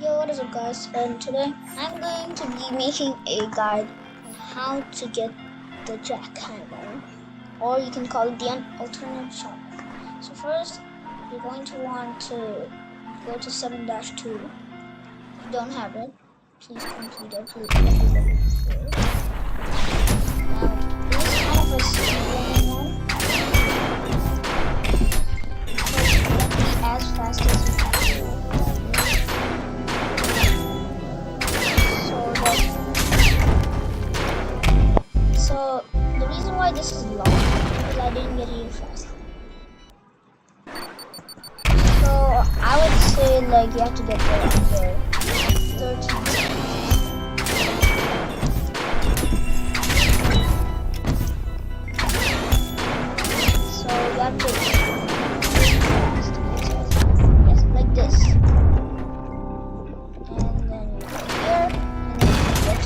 Yo, what is up guys, and today I'm going to be making a guide on how to get the jackhammer, or you can call it the alternate shot. So first, you're going to want to go to 7-2. If you don't have it, please complete it to level 4. Now, this is kind of a simple one, because you can be as fast as you can. So the reason why this is long is I didn't get here fast. So I would say like you have to get there under 13 seconds. So you have to fast. Yes, like this. And then you go here, and then you get.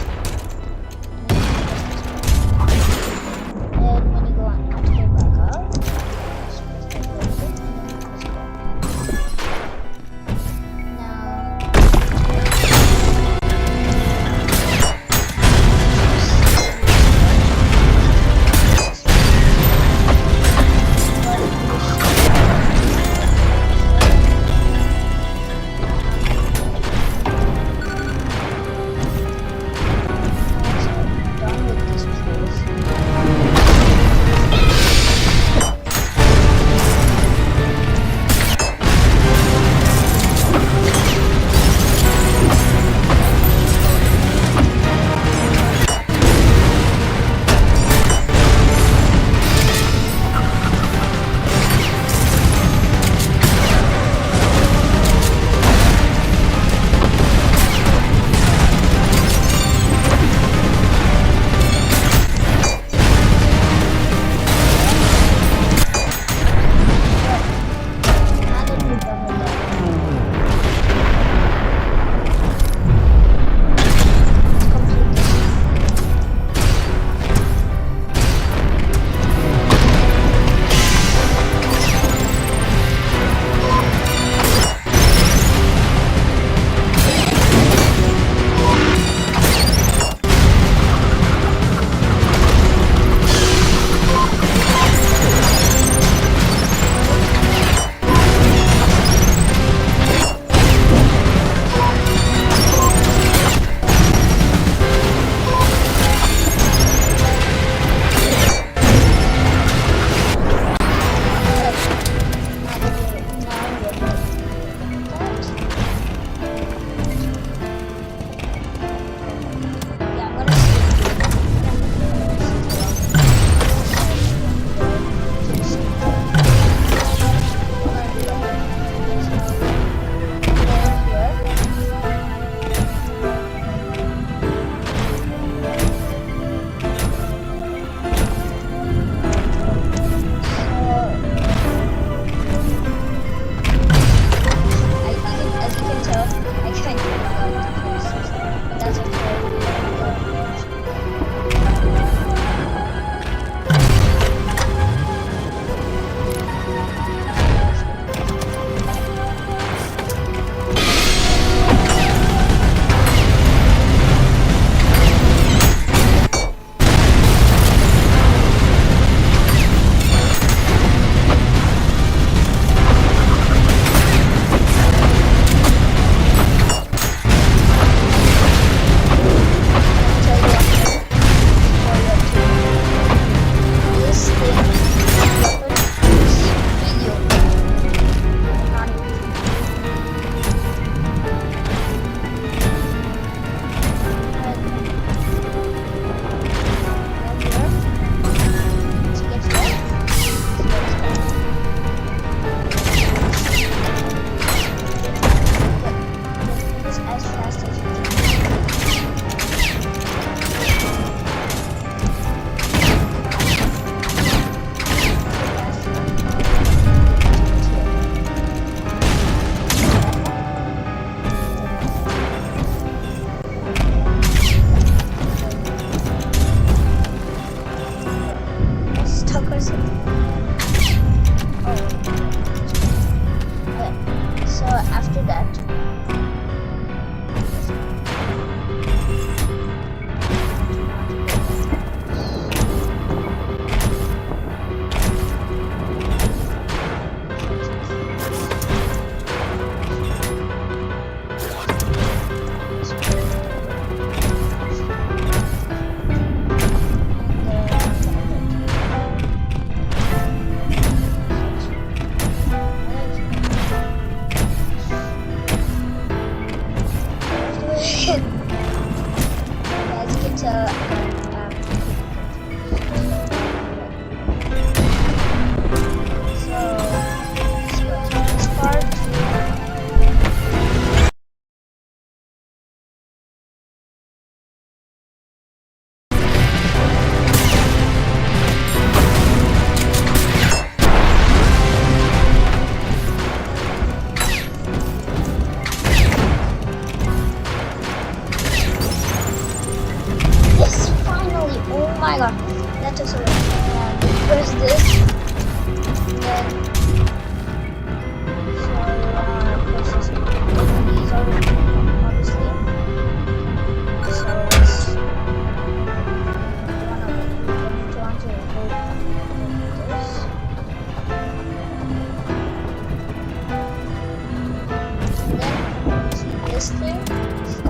is clear. So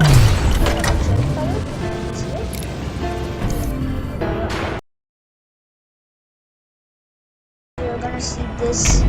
check color. See it? You're gonna see this